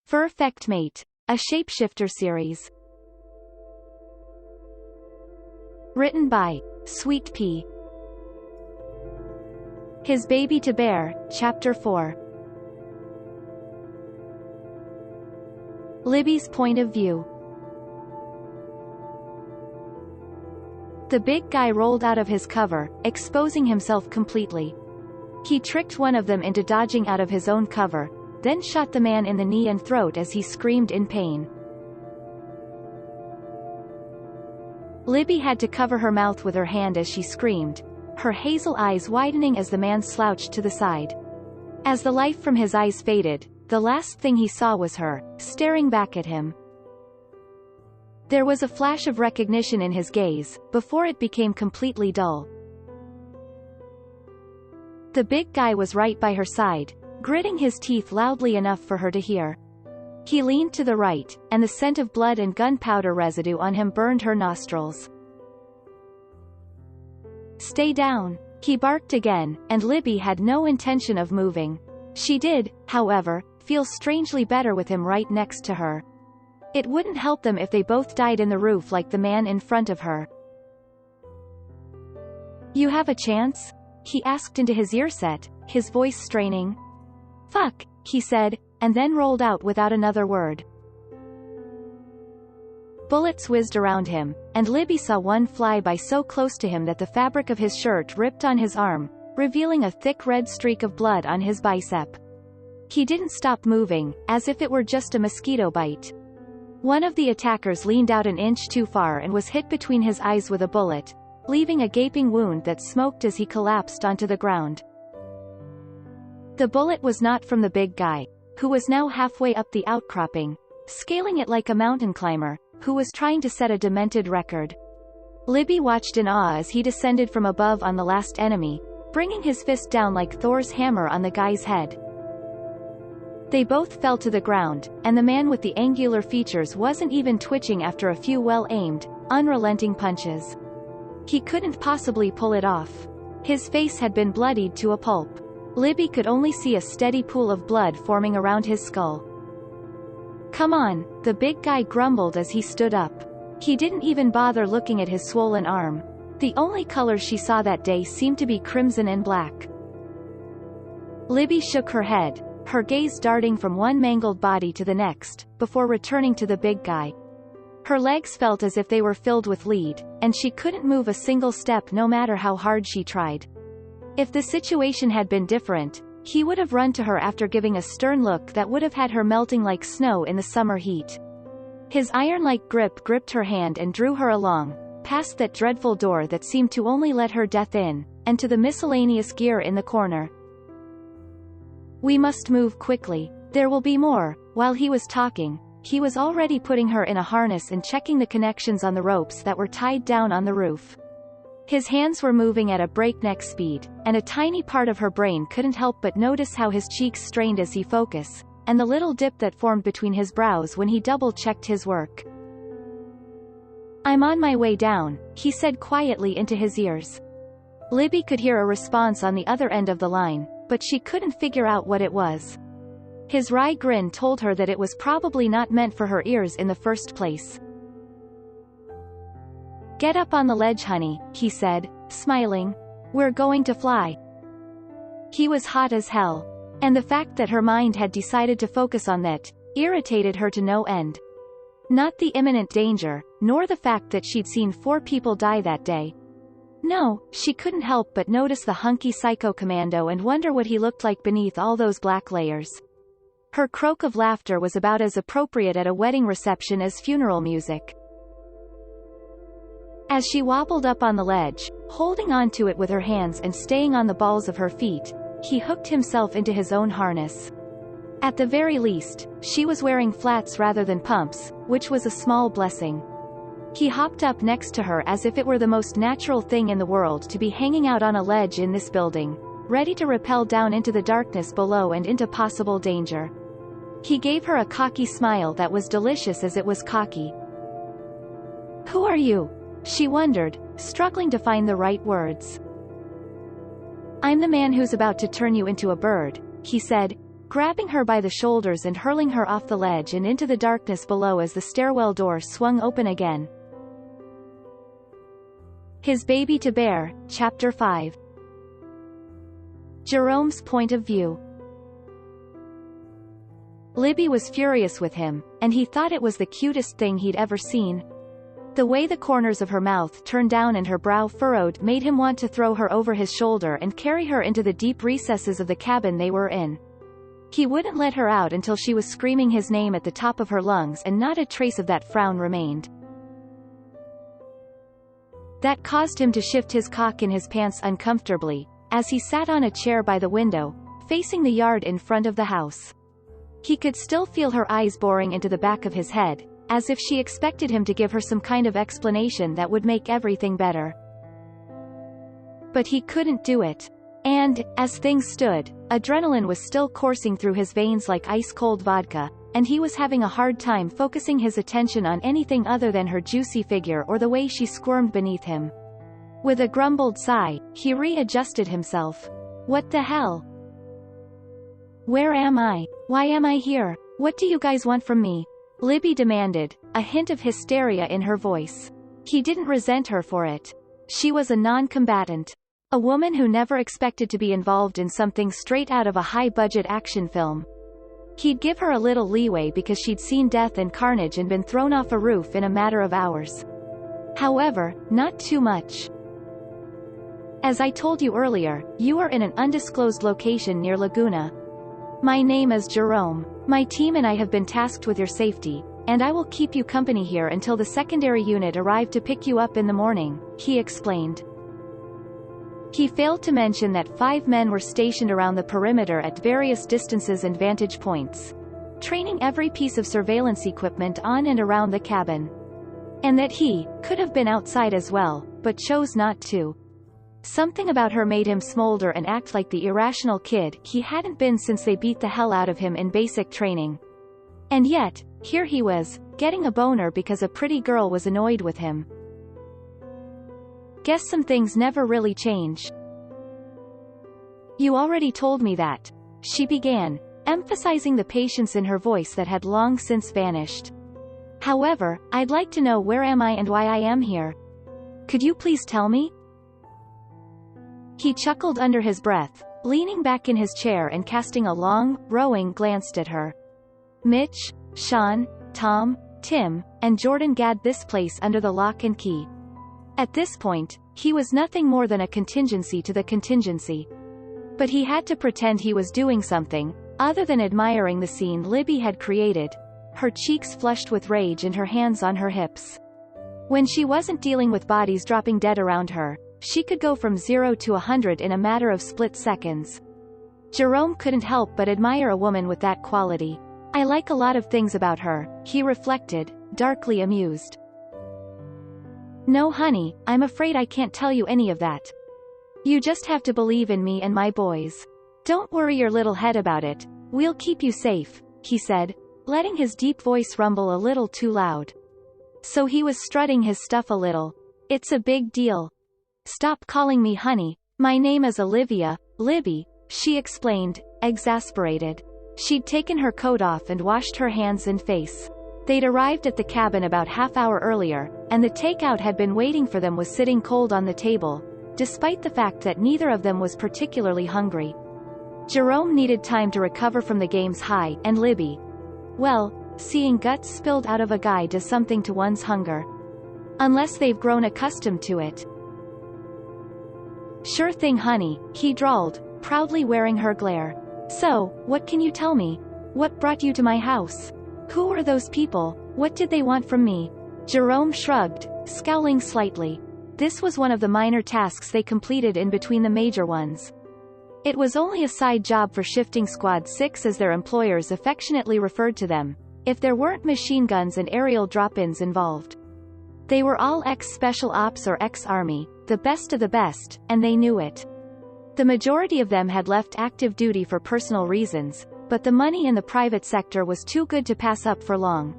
Fur-fect Mate, a Shapeshifter series. Written by Sweet Pea. His Baby to Bear, Chapter 4. Libby's point of view. The big guy rolled out of his cover, exposing himself completely. He tricked one of them into dodging out of his own cover, then shot the man in the knee and throat as he screamed in pain. Libby had to cover her mouth with her hand as she screamed, her hazel eyes widening as the man slouched to the side. As the life from his eyes faded, the last thing he saw was her, staring back at him. There was a flash of recognition in his gaze, before it became completely dull. The big guy was right by her side, gritting his teeth loudly enough for her to hear. He leaned to the right, and the scent of blood and gunpowder residue on him burned her nostrils. "Stay down," he barked again, and Libby had no intention of moving. She did, however, feel strangely better with him right next to her. It wouldn't help them if they both died in the roof like the man in front of her. "You have a chance?" he asked into his earset, his voice straining. "Fuck," he said, and then rolled out without another word. Bullets whizzed around him, and Libby saw one fly by so close to him that the fabric of his shirt ripped on his arm, revealing a thick red streak of blood on his bicep. He didn't stop moving, as if it were just a mosquito bite. One of the attackers leaned out an inch too far and was hit between his eyes with a bullet, leaving a gaping wound that smoked as he collapsed onto the ground. The bullet was not from the big guy, who was now halfway up the outcropping, scaling it like a mountain climber, who was trying to set a demented record. Libby watched in awe as he descended from above on the last enemy, bringing his fist down like Thor's hammer on the guy's head. They both fell to the ground, and the man with the angular features wasn't even twitching after a few well-aimed, unrelenting punches. He couldn't possibly pull it off. His face had been bloodied to a pulp. Libby could only see a steady pool of blood forming around his skull. "Come on," the big guy grumbled as he stood up. He didn't even bother looking at his swollen arm. The only colors she saw that day seemed to be crimson and black. Libby shook her head, her gaze darting from one mangled body to the next, before returning to the big guy. Her legs felt as if they were filled with lead, and she couldn't move a single step no matter how hard she tried. If the situation had been different, he would have run to her after giving a stern look that would have had her melting like snow in the summer heat. His iron-like grip gripped her hand and drew her along, past that dreadful door that seemed to only let her death in, and to the miscellaneous gear in the corner. "We must move quickly. There will be more." While he was talking, he was already putting her in a harness and checking the connections on the ropes that were tied down on the roof. His hands were moving at a breakneck speed, and a tiny part of her brain couldn't help but notice how his cheeks strained as he focused, and the little dip that formed between his brows when he double-checked his work. "I'm on my way down," he said quietly into his ears. Libby could hear a response on the other end of the line, but she couldn't figure out what it was. His wry grin told her that it was probably not meant for her ears in the first place. "Get up on the ledge, honey," he said, smiling. "We're going to fly." He was hot as hell, and the fact that her mind had decided to focus on that irritated her to no end. Not the imminent danger, nor the fact that she'd seen 4 people die that day. No, she couldn't help but notice the hunky psycho commando and wonder what he looked like beneath all those black layers. Her croak of laughter was about as appropriate at a wedding reception as funeral music. As she wobbled up on the ledge, holding onto it with her hands and staying on the balls of her feet, he hooked himself into his own harness. At the very least, she was wearing flats rather than pumps, which was a small blessing. He hopped up next to her as if it were the most natural thing in the world to be hanging out on a ledge in this building, ready to rappel down into the darkness below and into possible danger. He gave her a cocky smile that was delicious as it was cocky. "Who are you?" she wondered, struggling to find the right words. "I'm the man who's about to turn you into a bird," he said, grabbing her by the shoulders and hurling her off the ledge and into the darkness below as the stairwell door swung open again. His baby to bear, Chapter 5. Jerome's point of view. Libby was furious with him, and he thought it was the cutest thing he'd ever seen. The way the corners of her mouth turned down and her brow furrowed made him want to throw her over his shoulder and carry her into the deep recesses of the cabin they were in. He wouldn't let her out until she was screaming his name at the top of her lungs, and not a trace of that frown remained. That caused him to shift his cock in his pants uncomfortably, as he sat on a chair by the window, facing the yard in front of the house. He could still feel her eyes boring into the back of his head, as if she expected him to give her some kind of explanation that would make everything better. But he couldn't do it. And, as things stood, adrenaline was still coursing through his veins like ice-cold vodka, and he was having a hard time focusing his attention on anything other than her juicy figure or the way she squirmed beneath him. With a grumbled sigh, he readjusted himself. What the hell? Where am I? Why am I here? What do you guys want from me? Libby demanded, a hint of hysteria in her voice. He didn't resent her for it. She was a non-combatant. A woman who never expected to be involved in something straight out of a high-budget action film. He'd give her a little leeway because she'd seen death and carnage and been thrown off a roof in a matter of hours. However, not too much. As I told you earlier, you are in an undisclosed location near Laguna. My name is Jerome. My team and I have been tasked with your safety, and I will keep you company here until the secondary unit arrive to pick you up in the morning, he explained. He failed to mention that 5 men were stationed around the perimeter at various distances and vantage points, training every piece of surveillance equipment on and around the cabin. And that he could have been outside as well, but chose not to. Something about her made him smolder and act like the irrational kid he hadn't been since they beat the hell out of him in basic training. And yet, here he was, getting a boner because a pretty girl was annoyed with him. Guess some things never really change. You already told me that, she began, emphasizing the patience in her voice that had long since vanished. However, I'd like to know where am I and why I am here. Could you please tell me? He chuckled under his breath, leaning back in his chair and casting a long, rowing glance at her. Mitch, Sean, Tom, Tim, and Jordan gagged this place under the lock and key. At this point, he was nothing more than a contingency to the contingency. But he had to pretend he was doing something, other than admiring the scene Libby had created, her cheeks flushed with rage and her hands on her hips. When she wasn't dealing with bodies dropping dead around her, she could go from 0 to 100 in a matter of split seconds. Jerome couldn't help but admire a woman with that quality. I like a lot of things about her, he reflected, darkly amused. No honey, I'm afraid I can't tell you any of that. You just have to believe in me and my boys. Don't worry your little head about it, we'll keep you safe, he said, letting his deep voice rumble a little too loud. So he was strutting his stuff a little. It's a big deal. Stop calling me honey, my name is Olivia, Libby, she explained, exasperated. She'd taken her coat off and washed her hands and face. They'd arrived at the cabin about half-hour earlier, and the takeout had been waiting for them was sitting cold on the table, despite the fact that neither of them was particularly hungry. Jerome needed time to recover from the game's high, and Libby, well, seeing guts spilled out of a guy does something to one's hunger. Unless they've grown accustomed to it. Sure thing honey, he drawled, proudly wearing her glare. So, what can you tell me? What brought you to my house? Who are those people? What did they want from me? Jerome shrugged, scowling slightly. This was one of the minor tasks they completed in between the major ones. It was only a side job for Shifting Squad 6 as their employers affectionately referred to them, if there weren't machine guns and aerial drop-ins involved. They were all ex-Special Ops or ex-Army, the best of the best, and they knew it. The majority of them had left active duty for personal reasons, but the money in the private sector was too good to pass up for long.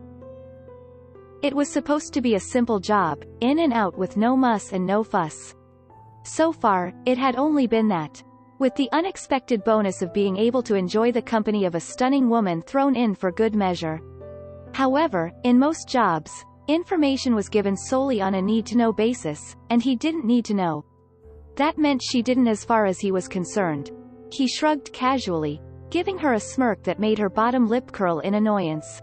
It was supposed to be a simple job, in and out with no muss and no fuss. So far, it had only been that. with the unexpected bonus of being able to enjoy the company of a stunning woman thrown in for good measure. However, in most jobs, information was given solely on a need-to-know basis, and he didn't need to know. That meant she didn't as far as he was concerned. He shrugged casually, giving her a smirk that made her bottom lip curl in annoyance.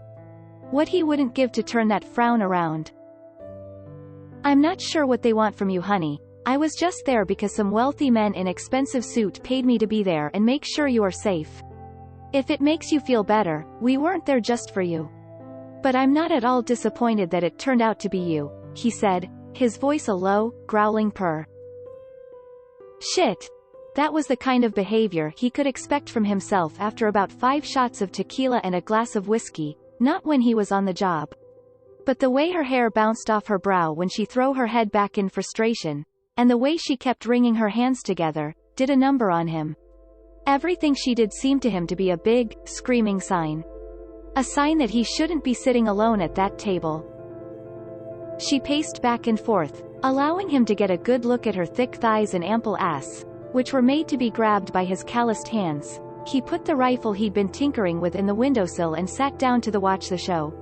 What he wouldn't give to turn that frown around. I'm not sure what they want from you, honey. I was just there because some wealthy men in expensive suit paid me to be there and make sure you are safe. If it makes you feel better, we weren't there just for you. But I'm not at all disappointed that it turned out to be you, he said, his voice a low, growling purr. Shit. That was the kind of behavior he could expect from himself after about 5 shots of tequila and a glass of whiskey, not when he was on the job. But the way her hair bounced off her brow when she threw her head back in frustration, and the way she kept wringing her hands together, did a number on him. Everything she did seemed to him to be a big, screaming sign. A sign that he shouldn't be sitting alone at that table. She paced back and forth, allowing him to get a good look at her thick thighs and ample ass, which were made to be grabbed by his calloused hands. He put the rifle he'd been tinkering with in the windowsill and sat down to watch the show.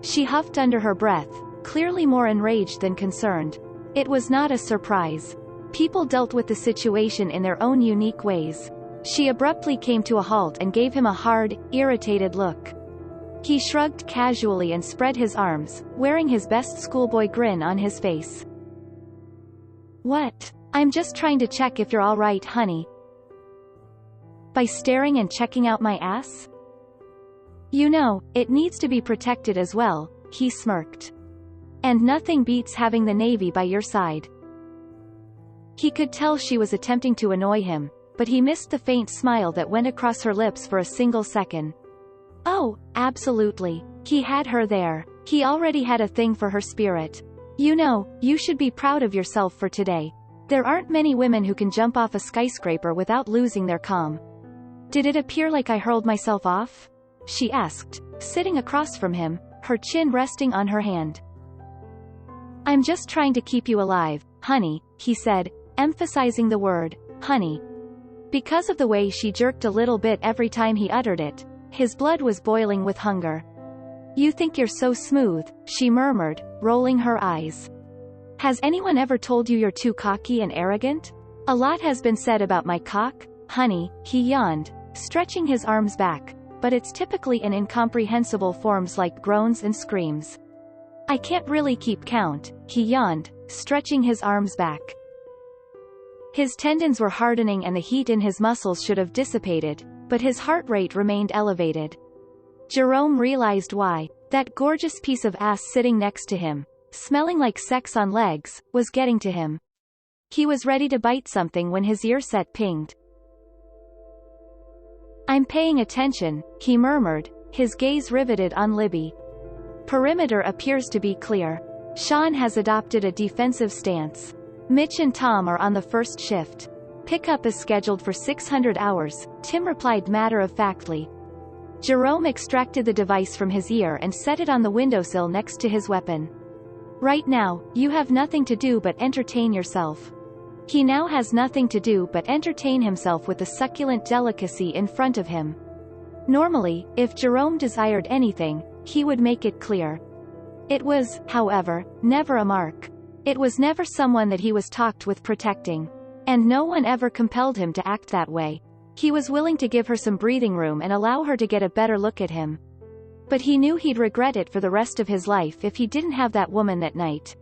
She huffed under her breath, clearly more enraged than concerned. It was not a surprise. People dealt with the situation in their own unique ways. She abruptly came to a halt and gave him a hard, irritated look. He shrugged casually and spread his arms, wearing his best schoolboy grin on his face. What? I'm just trying to check if you're all right, honey. By staring and checking out my ass? You know, it needs to be protected as well, he smirked. And nothing beats having the Navy by your side. He could tell she was attempting to annoy him, but he missed the faint smile that went across her lips for a single second. Oh, absolutely. He had her there. He already had a thing for her spirit. You know, you should be proud of yourself for today. There aren't many women who can jump off a skyscraper without losing their calm. Did it appear like I hurled myself off? She asked, sitting across from him, her chin resting on her hand. I'm just trying to keep you alive, honey, he said, emphasizing the word, honey. Because of the way she jerked a little bit every time he uttered it, his blood was boiling with hunger. You think you're so smooth, she murmured, rolling her eyes. Has anyone ever told you you're too cocky and arrogant? A lot has been said about my cock, honey, he yawned, stretching his arms back, but it's typically in incomprehensible forms like groans and screams. I can't really keep count, he yawned, stretching his arms back. His tendons were hardening and the heat in his muscles should have dissipated, but his heart rate remained elevated. Jerome realized why. That gorgeous piece of ass sitting next to him, smelling like sex on legs, was getting to him. He was ready to bite something when his ear set pinged. I'm paying attention, he murmured, his gaze riveted on Libby. Perimeter appears to be clear. Sean has adopted a defensive stance. Mitch and Tom are on the first shift. Pickup is scheduled for 600 hours, Tim replied matter-of-factly. Jerome extracted the device from his ear and set it on the windowsill next to his weapon. Right now, you have nothing to do but entertain yourself. He now has nothing to do but entertain himself with the succulent delicacy in front of him. Normally, if Jerome desired anything, he would make it clear. It was, however, never a mark. It was never someone that he was talked with protecting. And no one ever compelled him to act that way. He was willing to give her some breathing room and allow her to get a better look at him. But he knew he'd regret it for the rest of his life if he didn't have that woman that night.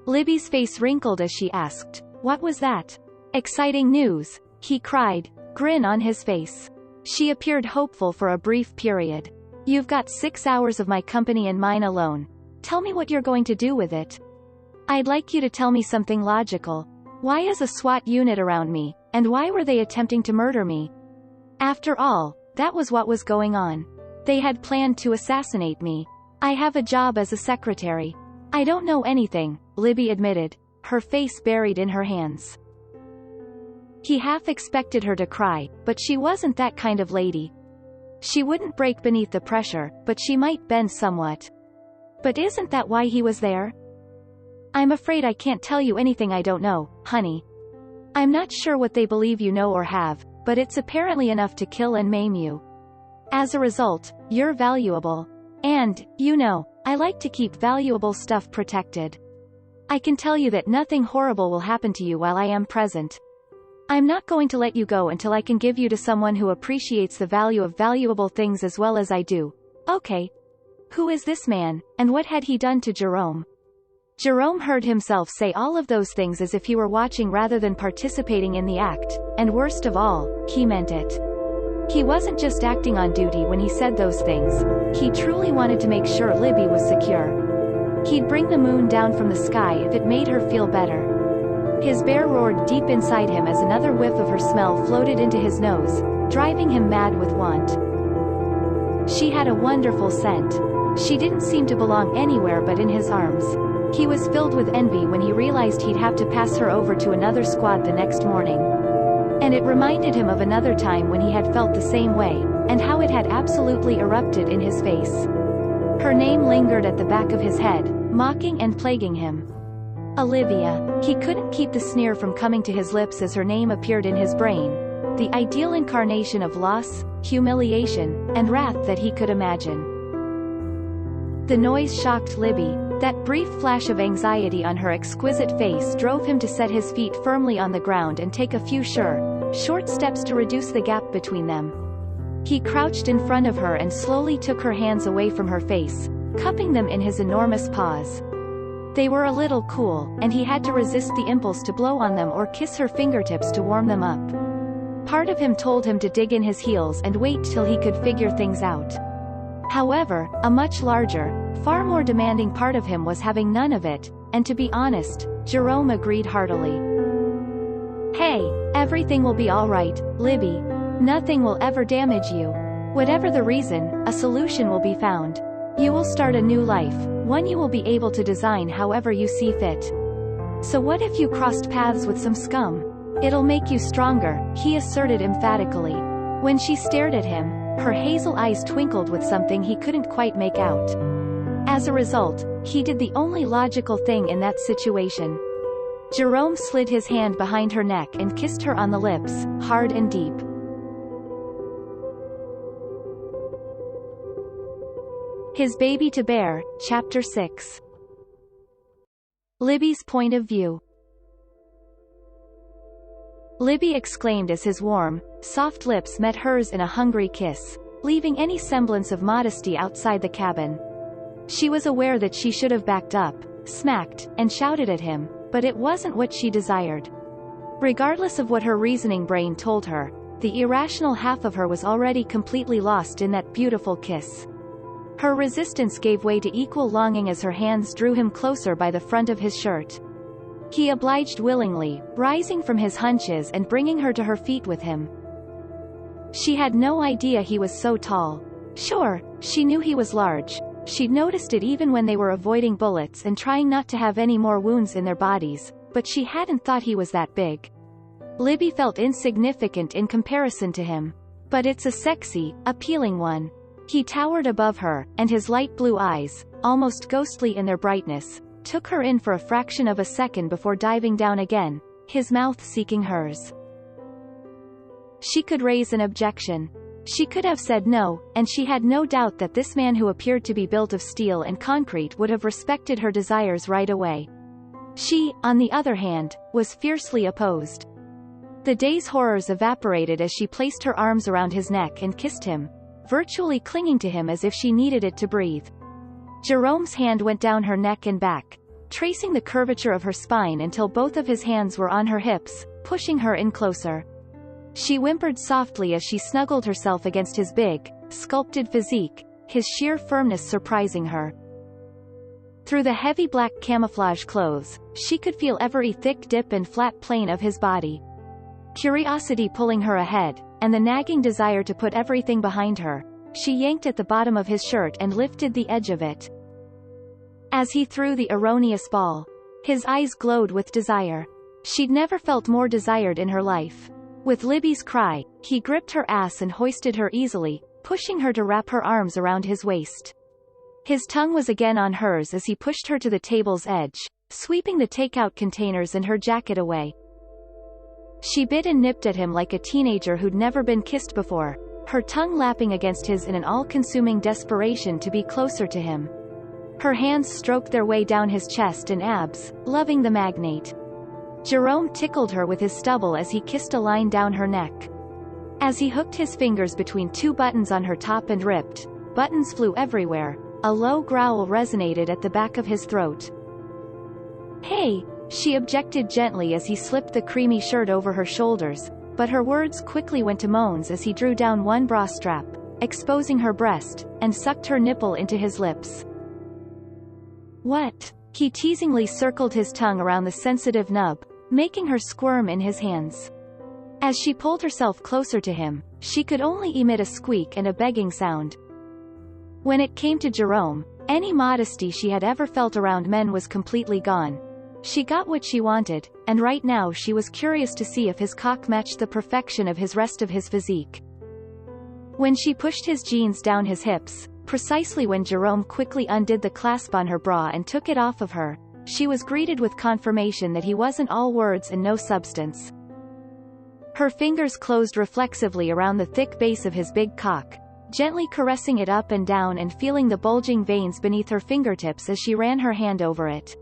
Libby's face wrinkled as she asked, "What was that?" "Exciting news," he cried, grin on his face. She appeared hopeful for a brief period. "You've got 6 hours of my company and mine alone. Tell me what you're going to do with it." "I'd like you to tell me something logical. Why is a SWAT unit around me, and why were they attempting to murder me? After all, that was what was going on. They had planned to assassinate me. I have a job as a secretary." "I don't know anything," Libby admitted, her face buried in her hands. He half expected her to cry, but she wasn't that kind of lady. She wouldn't break beneath the pressure, but she might bend somewhat. But isn't that why he was there? "I'm afraid I can't tell you anything I don't know, honey." I'm not sure what they believe you know or have, but it's apparently enough to kill and maim you. As a result, you're valuable. And, you know, I like to keep valuable stuff protected. I can tell you that nothing horrible will happen to you while I am present. I'm not going to let you go until I can give you to someone who appreciates the value of valuable things as well as I do. Okay. Who is this man, and what had he done to Jerome? Jerome heard himself say all of those things as if he were watching rather than participating in the act, and worst of all, he meant it. He wasn't just acting on duty when he said those things. He truly wanted to make sure Libby was secure. He'd bring the moon down from the sky if it made her feel better. His bear roared deep inside him as another whiff of her smell floated into his nose, driving him mad with want. She had a wonderful scent. She didn't seem to belong anywhere but in his arms. He was filled with envy when he realized he'd have to pass her over to another squad the next morning. And it reminded him of another time when he had felt the same way, and how it had absolutely erupted in his face. Her name lingered at the back of his head, mocking and plaguing him. Olivia. He couldn't keep the sneer from coming to his lips as her name appeared in his brain, the ideal incarnation of loss, humiliation, and wrath that he could imagine. The noise shocked Libby. That brief flash of anxiety on her exquisite face drove him to set his feet firmly on the ground and take a few short steps to reduce the gap between them. He crouched in front of her and slowly took her hands away from her face, cupping them in his enormous paws. They were a little cool, and he had to resist the impulse to blow on them or kiss her fingertips to warm them up. Part of him told him to dig in his heels and wait till he could figure things out. However, a much larger, far more demanding part of him was having none of it, and to be honest, Jerome agreed heartily. Hey, everything will be all right, Libby. Nothing will ever damage you. Whatever the reason, a solution will be found. You will start a new life, one you will be able to design however you see fit. So what if you crossed paths with some scum? It'll make you stronger, he asserted emphatically. When she stared at him, her hazel eyes twinkled with something he couldn't quite make out. As a result, he did the only logical thing in that situation. Jerome slid his hand behind her neck and kissed her on the lips, hard and deep. His Baby to Bear, Chapter 6. Libby's point of view. Libby exclaimed as his warm, soft lips met hers in a hungry kiss, leaving any semblance of modesty outside the cabin. She was aware that she should have backed up, smacked, and shouted at him, but it wasn't what she desired. Regardless of what her reasoning brain told her, the irrational half of her was already completely lost in that beautiful kiss. Her resistance gave way to equal longing as her hands drew him closer by the front of his shirt. He obliged willingly, rising from his hunches and bringing her to her feet with him. She had no idea he was so tall. Sure, she knew he was large. She'd noticed it even when they were avoiding bullets and trying not to have any more wounds in their bodies, but she hadn't thought he was that big. Libby felt insignificant in comparison to him. But it's a sexy, appealing one. He towered above her, and his light blue eyes, almost ghostly in their brightness, took her in for a fraction of a second before diving down again, his mouth seeking hers. She could raise an objection. She could have said no, and she had no doubt that this man who appeared to be built of steel and concrete would have respected her desires right away. She, on the other hand, was fiercely opposed. The day's horrors evaporated as she placed her arms around his neck and kissed him, virtually clinging to him as if she needed it to breathe. Jerome's hand went down her neck and back, tracing the curvature of her spine until both of his hands were on her hips, pushing her in closer. She whimpered softly as she snuggled herself against his big, sculpted physique, his sheer firmness surprising her. Through the heavy black camouflage clothes, she could feel every thick dip and flat plane of his body. Curiosity pulling her ahead, and the nagging desire to put everything behind her, she yanked at the bottom of his shirt and lifted the edge of it. As he threw the erroneous ball, his eyes glowed with desire. She'd never felt more desired in her life. With Libby's cry, he gripped her ass and hoisted her easily, pushing her to wrap her arms around his waist. His tongue was again on hers as he pushed her to the table's edge, sweeping the takeout containers and her jacket away. She bit and nipped at him like a teenager who'd never been kissed before, her tongue lapping against his in an all-consuming desperation to be closer to him. Her hands stroked their way down his chest and abs, loving the magnate. Jerome tickled her with his stubble as he kissed a line down her neck. As he hooked his fingers between two buttons on her top and ripped, buttons flew everywhere. A low growl resonated at the back of his throat. "Hey," she objected gently as he slipped the creamy shirt over her shoulders, but her words quickly went to moans as he drew down one bra strap, exposing her breast, and sucked her nipple into his lips. "What?" He teasingly circled his tongue around the sensitive nub, making her squirm in his hands. As she pulled herself closer to him, she could only emit a squeak and a begging sound. When it came to Jerome, any modesty she had ever felt around men was completely gone. She got what she wanted, and right now she was curious to see if his cock matched the perfection of his rest of his physique. When she pushed his jeans down his hips, precisely when Jerome quickly undid the clasp on her bra and took it off of her, she was greeted with confirmation that he wasn't all words and no substance. Her fingers closed reflexively around the thick base of his big cock, gently caressing it up and down and feeling the bulging veins beneath her fingertips as she ran her hand over it.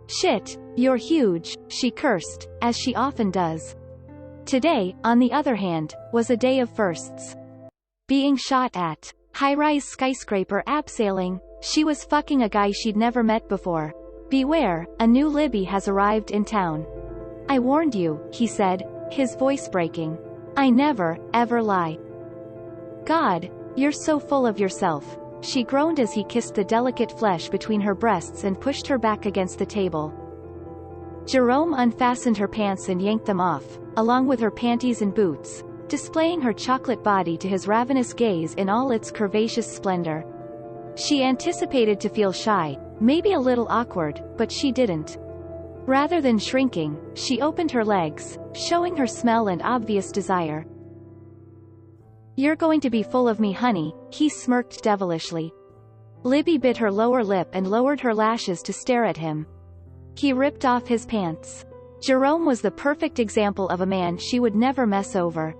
"Shit, you're huge," she cursed, as she often does. Today, on the other hand, was a day of firsts. Being shot at, high-rise skyscraper abseiling, she was fucking a guy she'd never met before. "Beware, a new Libby has arrived in town." "I warned you," he said, his voice breaking. "I never, ever lie." "God, you're so full of yourself," she groaned as he kissed the delicate flesh between her breasts and pushed her back against the table. Jerome unfastened her pants and yanked them off, along with her panties and boots, displaying her chocolate body to his ravenous gaze in all its curvaceous splendor. She anticipated to feel shy, maybe a little awkward, but she didn't. Rather than shrinking, she opened her legs, showing her smell and obvious desire. "You're going to be full of me, honey," he smirked devilishly. Libby bit her lower lip and lowered her lashes to stare at him. He ripped off his pants. Jerome was the perfect example of a man she would never mess over.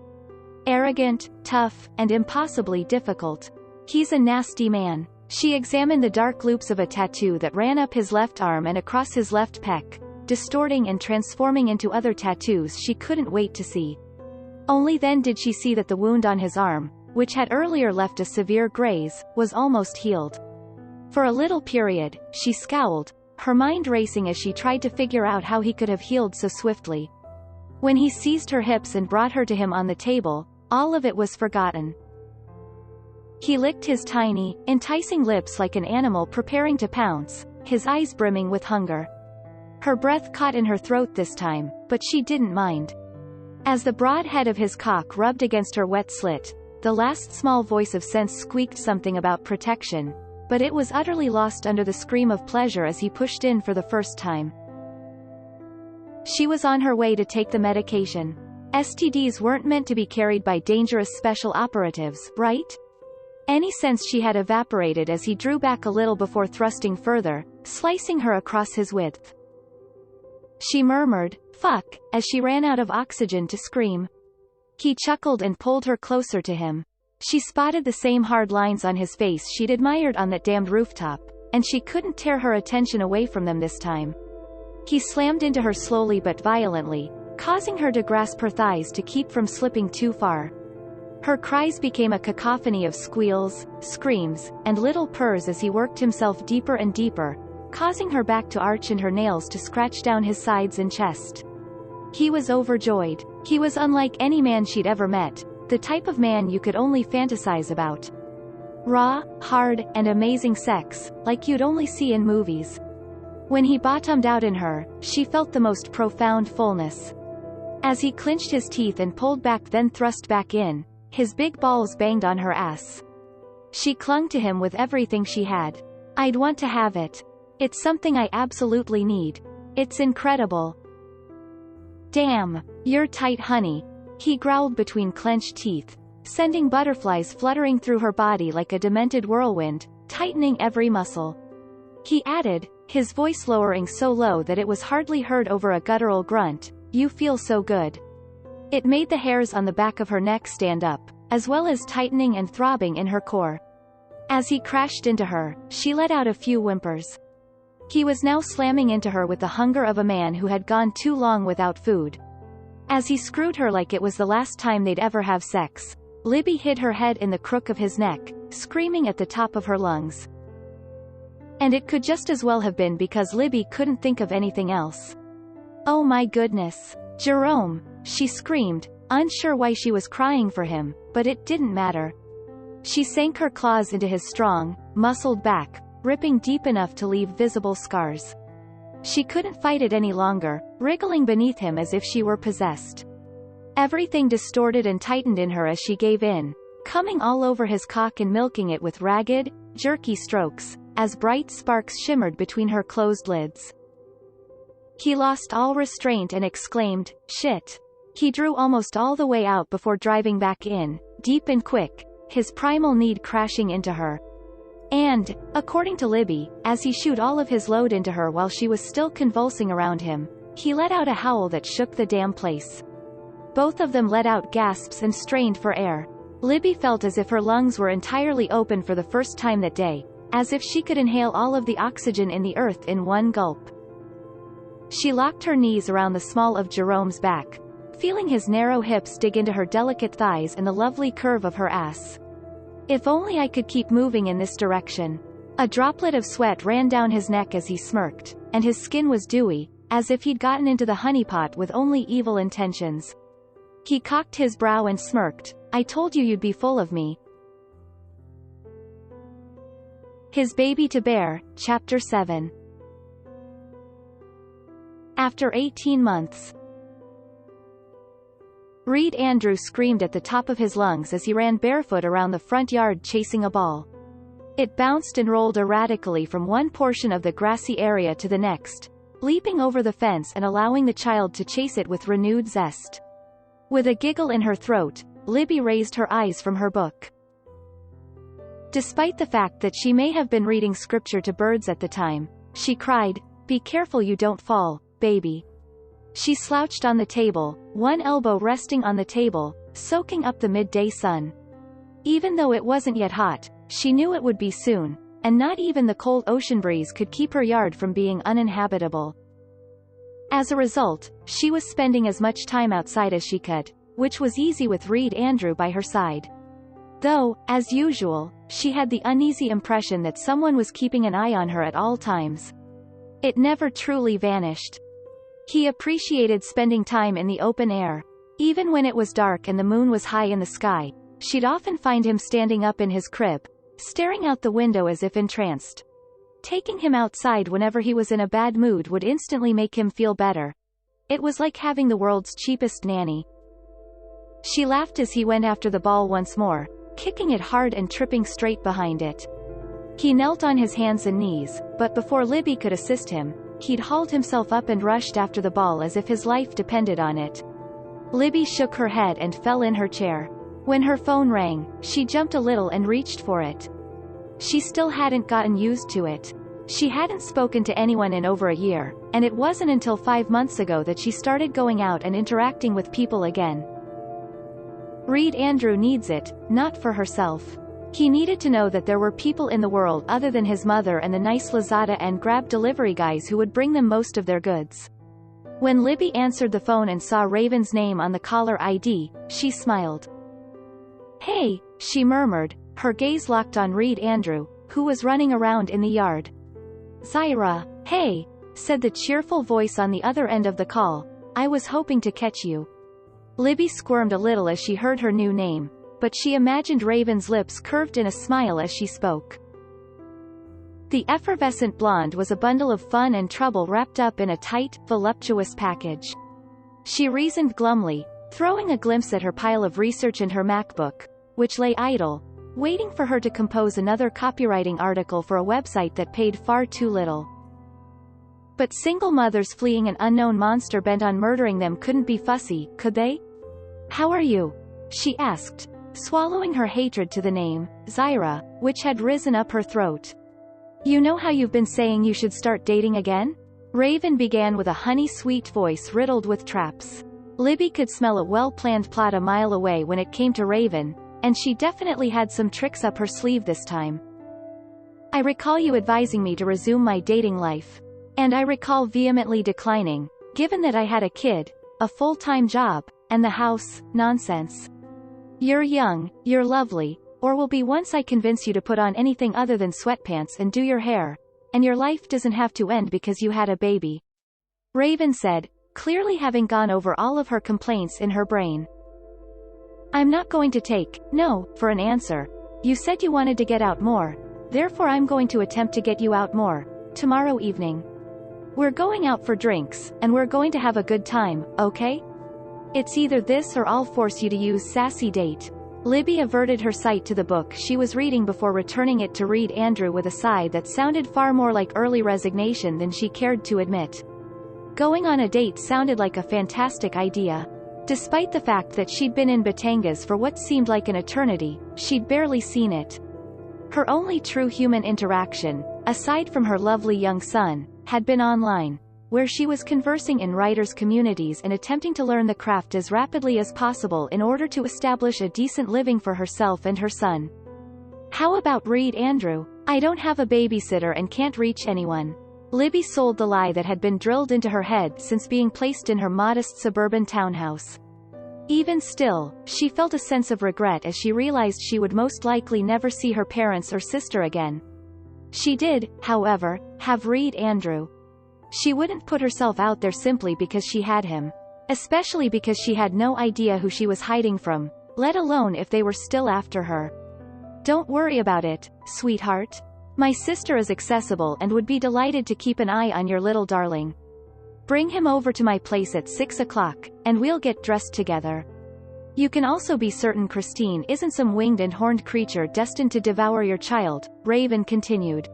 Arrogant, tough, and impossibly difficult. "He's a nasty man." She examined the dark loops of a tattoo that ran up his left arm and across his left pec, distorting and transforming into other tattoos she couldn't wait to see. Only then did she see that the wound on his arm, which had earlier left a severe graze, was almost healed. For a little period, she scowled, her mind racing as she tried to figure out how he could have healed so swiftly. When he seized her hips and brought her to him on the table, all of it was forgotten. He licked his tiny, enticing lips like an animal preparing to pounce, his eyes brimming with hunger. Her breath caught in her throat this time, but she didn't mind. As the broad head of his cock rubbed against her wet slit, the last small voice of sense squeaked something about protection, but it was utterly lost under the scream of pleasure as he pushed in for the first time. She was on her way to take the medication. STDs weren't meant to be carried by dangerous special operatives, right? Any sense she had evaporated as he drew back a little before thrusting further, slicing her across his width. She murmured, "Fuck," as she ran out of oxygen to scream. He chuckled and pulled her closer to him. She spotted the same hard lines on his face she'd admired on that damned rooftop, and she couldn't tear her attention away from them this time. He slammed into her slowly but violently, causing her to grasp her thighs to keep from slipping too far. Her cries became a cacophony of squeals, screams, and little purrs as he worked himself deeper and deeper, causing her back to arch and her nails to scratch down his sides and chest. He was overjoyed. He was unlike any man she'd ever met, the type of man you could only fantasize about. Raw, hard, and amazing sex, like you'd only see in movies. When he bottomed out in her, she felt the most profound fullness. As he clenched his teeth and pulled back then thrust back in, his big balls banged on her ass. She clung to him with everything she had. "I'd want to have it. It's something I absolutely need. It's incredible." "Damn, you're tight, honey," he growled between clenched teeth, sending butterflies fluttering through her body like a demented whirlwind, tightening every muscle. He added, his voice lowering so low that it was hardly heard over a guttural grunt, you feel so good. It made the hairs on the back of her neck stand up, as well as tightening and throbbing in her core. As he crashed into her, she let out a few whimpers. He was now slamming into her with the hunger of a man who had gone too long without food. As he screwed her like it was the last time they'd ever have sex, Libby hid her head in the crook of his neck, screaming at the top of her lungs. And it could just as well have been because Libby couldn't think of anything else. Oh my goodness. Jerome, she screamed, unsure why she was crying for him, but it didn't matter. She sank her claws into his strong, muscled back, ripping deep enough to leave visible scars. She couldn't fight it any longer, wriggling beneath him as if she were possessed. Everything distorted and tightened in her as she gave in, coming all over his cock and milking it with ragged, jerky strokes, as bright sparks shimmered between her closed lids. He lost all restraint and exclaimed, "Shit." He drew almost all the way out before driving back in, deep and quick, his primal need crashing into her. And, according to Libby, as he shoot all of his load into her while she was still convulsing around him, he let out a howl that shook the damn place. Both of them let out gasps and strained for air. Libby felt as if her lungs were entirely open for the first time that day, as if she could inhale all of the oxygen in the earth in one gulp. She locked her knees around the small of Jerome's back, feeling his narrow hips dig into her delicate thighs and the lovely curve of her ass. If only I could keep moving in this direction. A droplet of sweat ran down his neck as he smirked, and his skin was dewy, as if he'd gotten into the honeypot with only evil intentions. He cocked his brow and smirked, "I told you you'd be full of me." His Baby to Bear, Chapter 7. After 18 months. Reed Andrew screamed at the top of his lungs as he ran barefoot around the front yard chasing a ball. It bounced and rolled erratically from one portion of the grassy area to the next, leaping over the fence and allowing the child to chase it with renewed zest. With a giggle in her throat, Libby raised her eyes from her book. Despite the fact that she may have been reading scripture to birds at the time, she cried, "Be careful you don't fall, baby." She slouched on the table, one elbow resting on the table, soaking up the midday sun. Even though it wasn't yet hot, she knew it would be soon, and not even the cold ocean breeze could keep her yard from being uninhabitable. As a result, she was spending as much time outside as she could, which was easy with Reed Andrew by her side. Though, as usual, she had the uneasy impression that someone was keeping an eye on her at all times. It never truly vanished. He appreciated spending time in the open air. Even when it was dark and the moon was high in the sky, she'd often find him standing up in his crib, staring out the window as if entranced. Taking him outside whenever he was in a bad mood would instantly make him feel better. It was like having the world's cheapest nanny. She laughed as he went after the ball once more, kicking it hard and tripping straight behind it. He knelt on his hands and knees, but before Libby could assist him, he'd hauled himself up and rushed after the ball as if his life depended on it. Libby shook her head and fell in her chair. When her phone rang, she jumped a little and reached for it. She still hadn't gotten used to it. She hadn't spoken to anyone in over a year, and it wasn't until 5 months ago that she started going out and interacting with people again. Reed Andrew needs it, not for herself. He needed to know that there were people in the world other than his mother and the nice Lazada and Grab delivery guys who would bring them most of their goods. When Libby answered the phone and saw Raven's name on the caller ID, she smiled. "Hey," she murmured, her gaze locked on Reed Andrew, who was running around in the yard. "Zyra, hey," said the cheerful voice on the other end of the call, "I was hoping to catch you." Libby squirmed a little as she heard her new name, but she imagined Raven's lips curved in a smile as she spoke. The effervescent blonde was a bundle of fun and trouble wrapped up in a tight, voluptuous package. She reasoned glumly, throwing a glimpse at her pile of research and her MacBook, which lay idle, waiting for her to compose another copywriting article for a website that paid far too little. But single mothers fleeing an unknown monster bent on murdering them couldn't be fussy, could they? "How are you?" she asked, swallowing her hatred to the name, Zyra, which had risen up her throat. "You know how you've been saying you should start dating again?" Raven began with a honey-sweet voice riddled with traps. Libby could smell a well-planned plot a mile away when it came to Raven, and she definitely had some tricks up her sleeve this time. I recall you advising me to resume my dating life. And I recall vehemently declining, given that I had a kid, a full-time job, and the house. Nonsense. You're young, you're lovely, or will be once I convince you to put on anything other than sweatpants and do your hair, and your life doesn't have to end because you had a baby. Raven said, clearly having gone over all of her complaints in her brain. I'm not going to take no for an answer. You said you wanted to get out more, therefore I'm going to attempt to get you out more, tomorrow evening. We're going out for drinks, and we're going to have a good time, okay? It's either this or I'll force you to use sassy date. Libby averted her sight to the book she was reading before returning it to read Andrew with a sigh that sounded far more like early resignation than she cared to admit. Going on a date sounded like a fantastic idea. Despite the fact that she'd been in Batangas for what seemed like an eternity, she'd barely seen it. Her only true human interaction, aside from her lovely young son, had been online, where she was conversing in writers' communities and attempting to learn the craft as rapidly as possible in order to establish a decent living for herself and her son. How about read Andrew? I don't have a babysitter and can't reach anyone. Libby sold the lie that had been drilled into her head since being placed in her modest suburban townhouse. Even still, she felt a sense of regret as she realized she would most likely never see her parents or sister again. She did, however, have read Andrew. She wouldn't put herself out there simply because she had him. Especially because she had no idea who she was hiding from, let alone if they were still after her. Don't worry about it, sweetheart. My sister is accessible and would be delighted to keep an eye on your little darling. Bring him over to my place at 6 o'clock, and we'll get dressed together. You can also be certain Christine isn't some winged and horned creature destined to devour your child, Raven continued.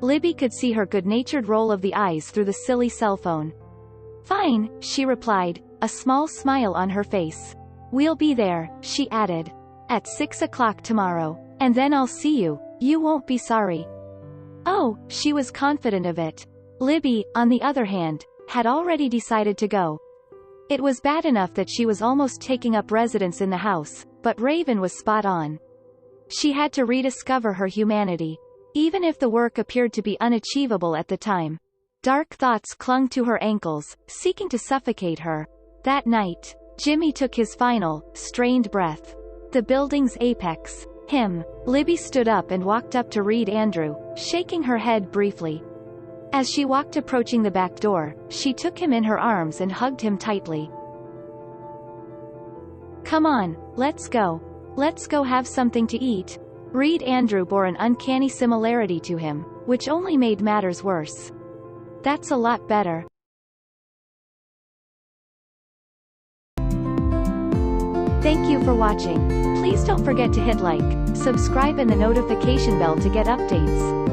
Libby could see her good-natured roll of the eyes through the silly cell phone. Fine, she replied, a small smile on her face. We'll be there, she added. At 6 o'clock tomorrow. And then I'll see you. You won't be sorry. Oh, she was confident of it. Libby, on the other hand, had already decided to go. It was bad enough that she was almost taking up residence in the house, but Raven was spot on. She had to rediscover her humanity. Even if the work appeared to be unachievable at the time. Dark thoughts clung to her ankles, seeking to suffocate her. That night, Jimmy took his final, strained breath. The building's apex. Him. Libby stood up and walked up to read Andrew, shaking her head briefly. As she walked approaching the back door, she took him in her arms and hugged him tightly. Come on, let's go. Let's go have something to eat. Reed Andrew bore an uncanny similarity to him, which only made matters worse. That's a lot better. Thank you for watching. Please don't forget to hit like, subscribe and the notification bell to get updates.